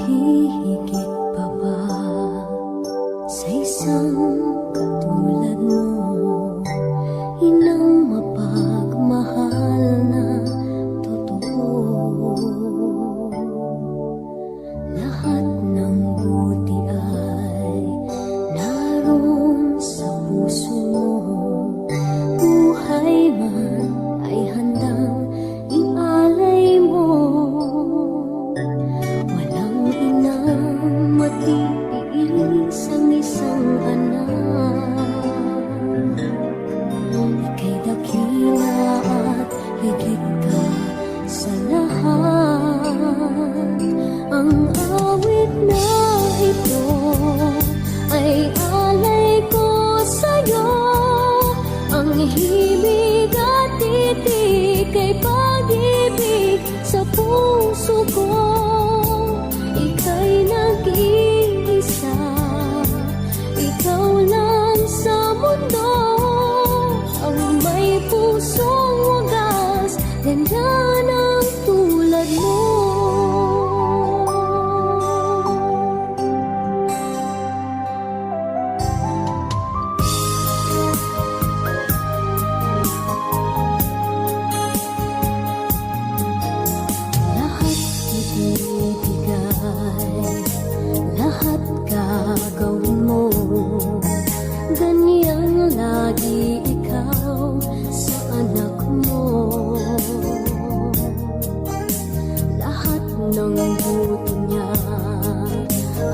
Mahihigit pa ba sa isang katulad mo, inang mapagmahal na totoo? Lahat ng buti ay naroon sa puso mo. Buhay man ay handang ialay mo. Walang inang matiis ang isang anak. Ika'y dakila at higit ka sa lahat. Ang awit na ito ay alay ko sa'yo. Ang himig at titik ay pag-ibig sa puso ko. Ika'y nag-iisa, ikaw lang sa mundo. Ang may pusong wagas, ganyan ang tulad mo. Lahat gagawin mo, ganyang lagi ikaw sa anak mo. Lahat ng buto niya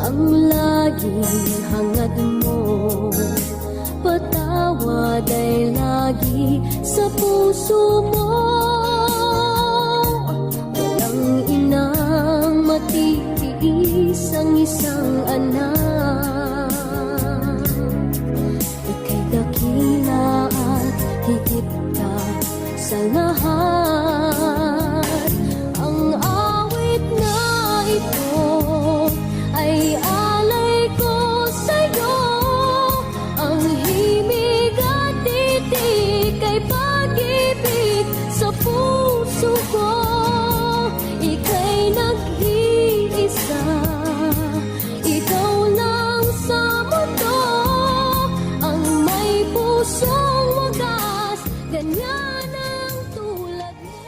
ang laging hangad mo. Patawad ay lagi sa puso mo. Walang inang matitiis ang isang anak. Ika'y dakila at higit ka sa lahat. Ang awit na ito ay alay ko sa'yo. Ang himig at titik ay pag-ibig sa puso ko. Ika'y nag-iisa, ikaw lang sa mundo. Ang may pusong wagas, ganyan ang tulad mo.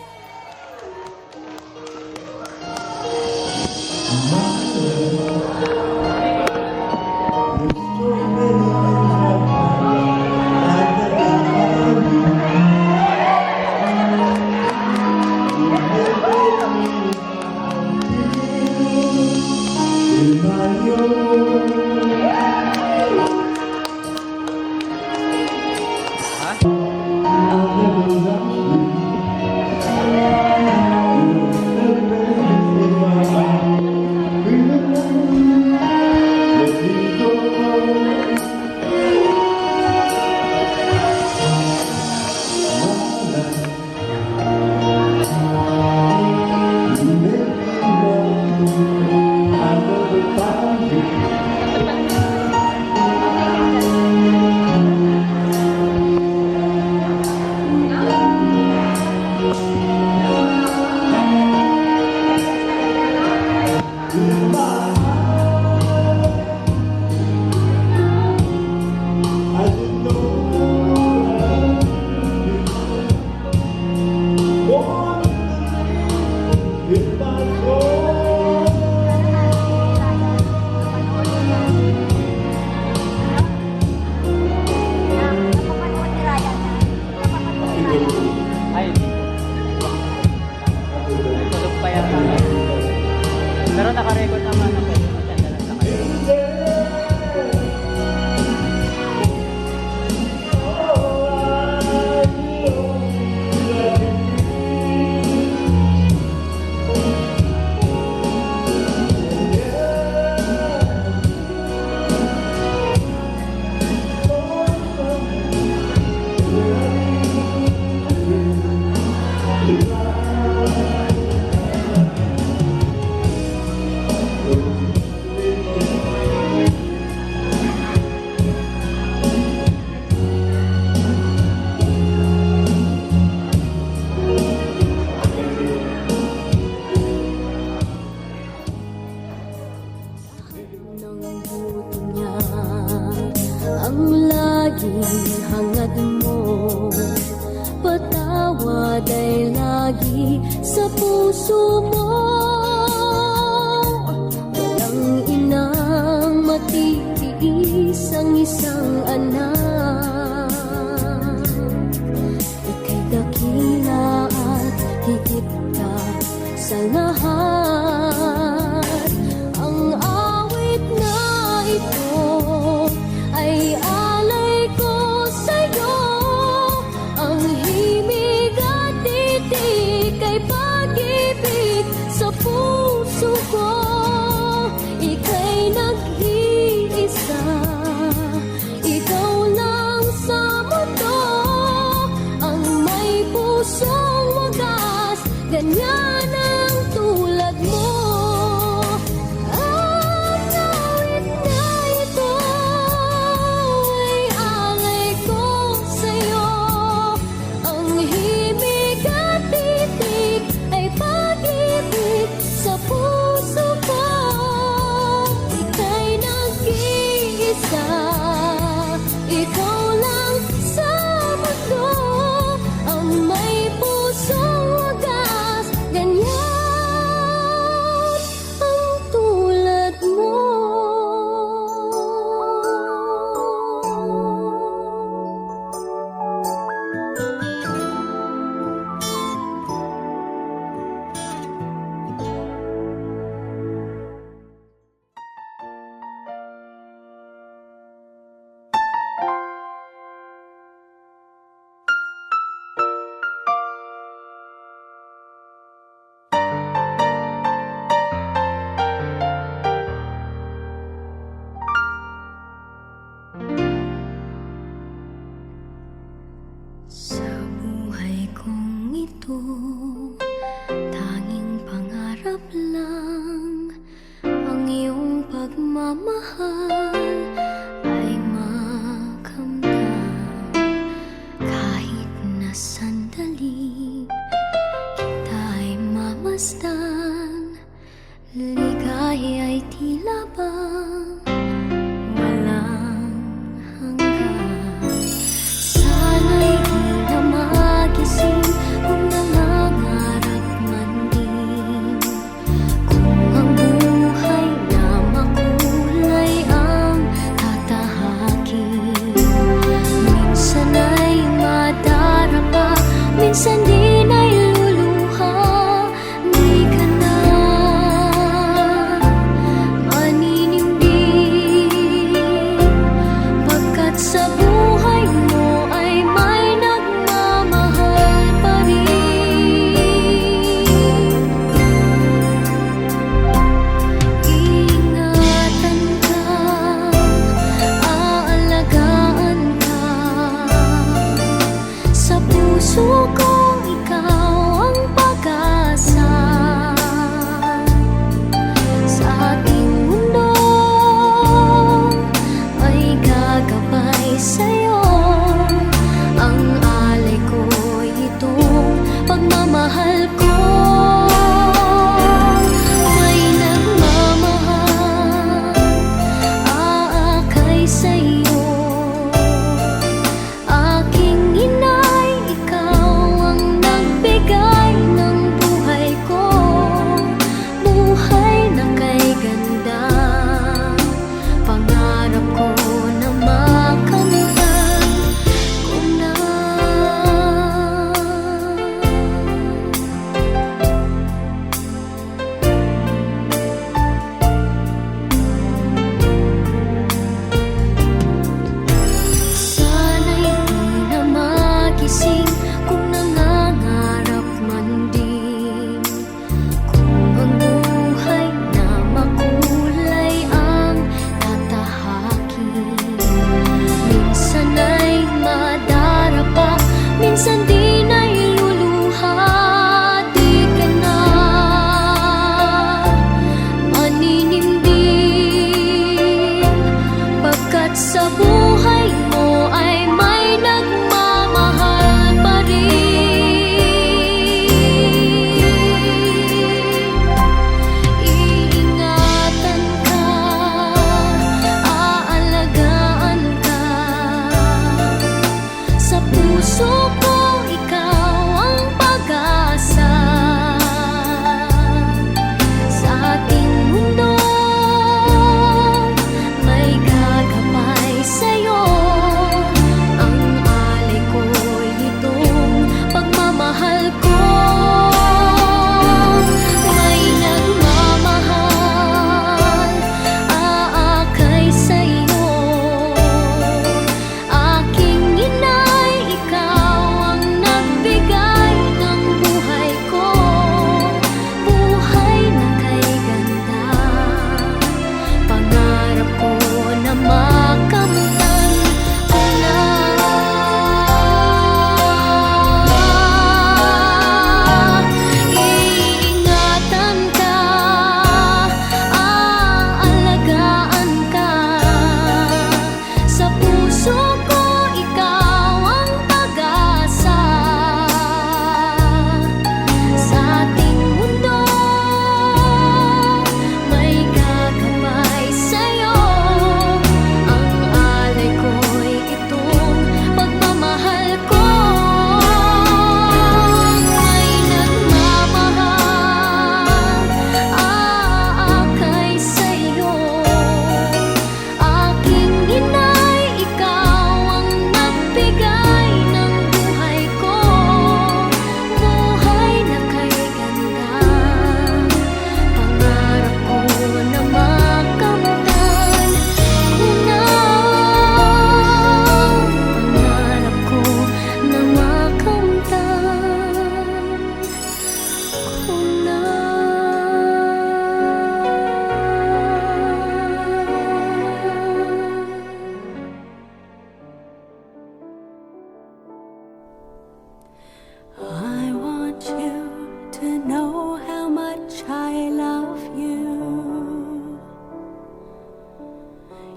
Pero naka-record naman ang pwede mo siya lang sa kayo. tanging hangad mo. Patawad ay lagi sa puso mo. Walang inang matitiis ang isang anak. Ika'y dakila at higit ka sa lahat. Ang awit na ito ay alay ko sa'yo. Ang himig at titik ay pag-ibig sa puso ko. Ika'y nag-iisa, ikaw lang sa mundo. Ang may pusong wagas, ganyan ang tulad mo. Ang awit na ito ay alay ko sa'yo. Ang himig at titik ay pag-ibig sa puso ko. Ika'y nag-iisa, ikaw lang sa mundo. Ang may pusong wagas, ganyan ang tulad mo. Sa buhay kong ito, tanging pangarap lang ang iyong pagmamahal ay makamdam. Kahit na sandali kita ay mamasdan, ligaya ay tila bang walang hanggan. Sana'y di na magising kung nangangarap man din. Kung ang buhay na makulay ang tatahakin. Minsan ay madarapa, minsan din ay luluha. Di ka na maninindig.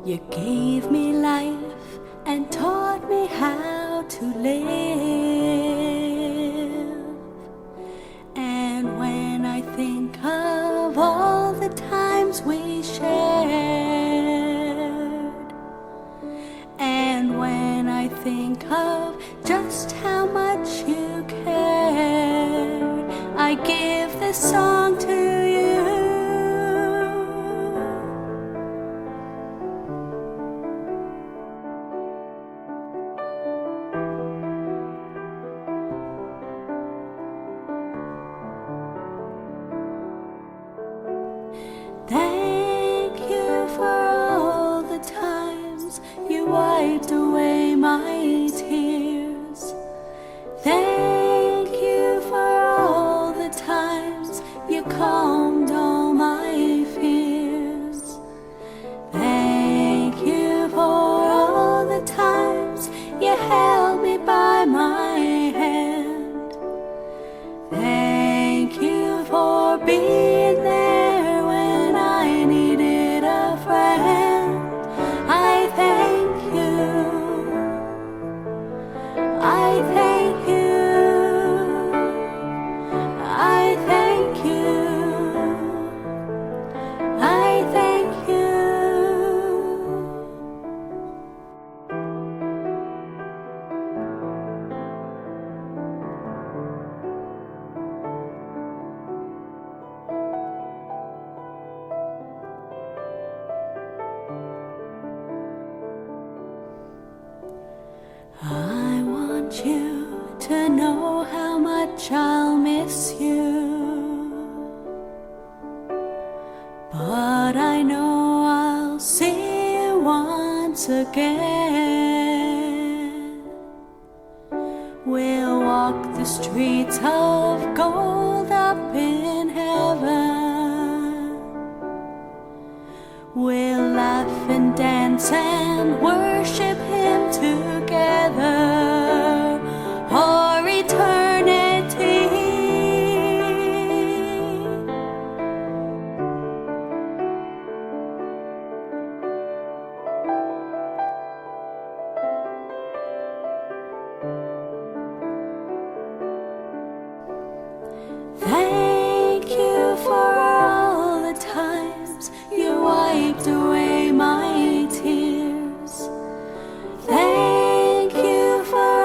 You gave me life and taught me how to live. And when I think of all the times we shared, and when I think of just how much you cared, I give this song to you. Thank you for all the times you wiped away my tears. Thank you for all the times you calmed all my fears. Thank you for all the times you held me by my hand. Thank you for being there when I needed a friend. I thank you. I thank you. I thank you. I thank you. I want you to know how much I'll miss you, but I know I'll see you once again. We'll walk the streets of gold up in heaven. We'll laugh and dance and worship Him together for eternity. Thank you for all the times you wiped away my tears. Thank you for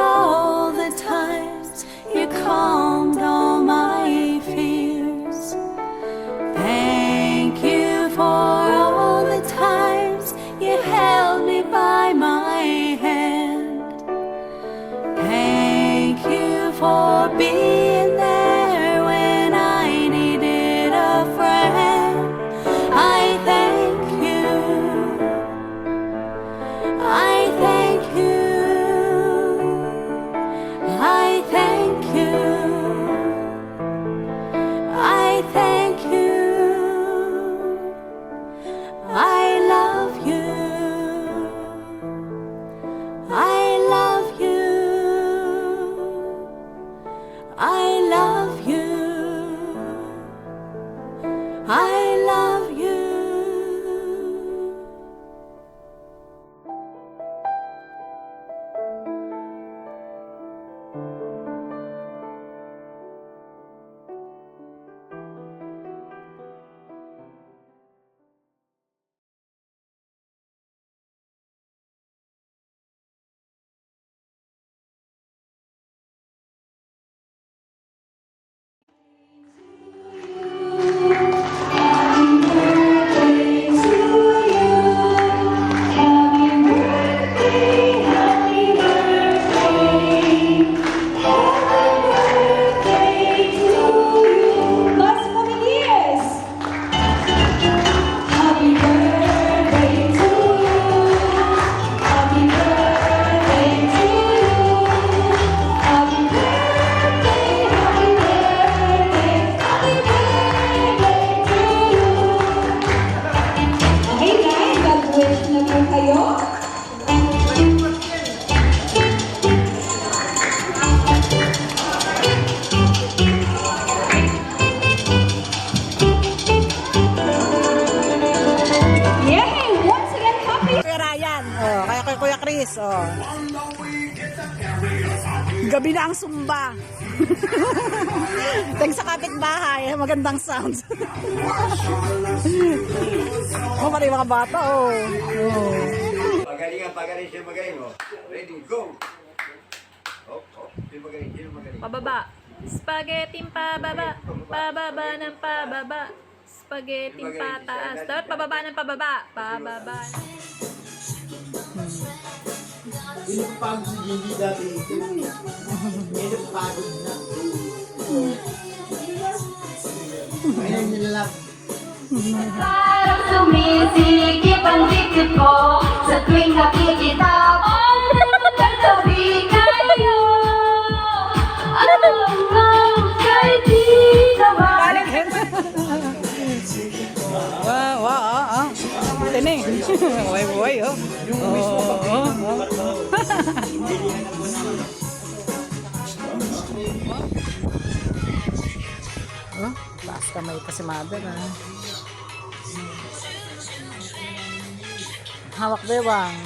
Paris, oh. Gabi na ang Sumba. Thanks sa kapitbahay, magandang sound. Oh, pati mga bata, oh. Pagaling siya magaling, oh. Ready, go! Oh, sino magaling, sino magaling? Pababa. Spaghetti pababa. Pababa ng pababa. Spaghetti pataas. Dapat pababa ng pababa. Pababa. Pinapagod si Gigi dati ito. Pinapagod na. Ayaw nila lang. Parang sumisikip ang dibdib ko sa tuwing nakikita ko katabi kayo. Kahit di naman. Wow. Tining. Way, oh. Oh, taas kamay pa si mother, ah. Hawak bewang.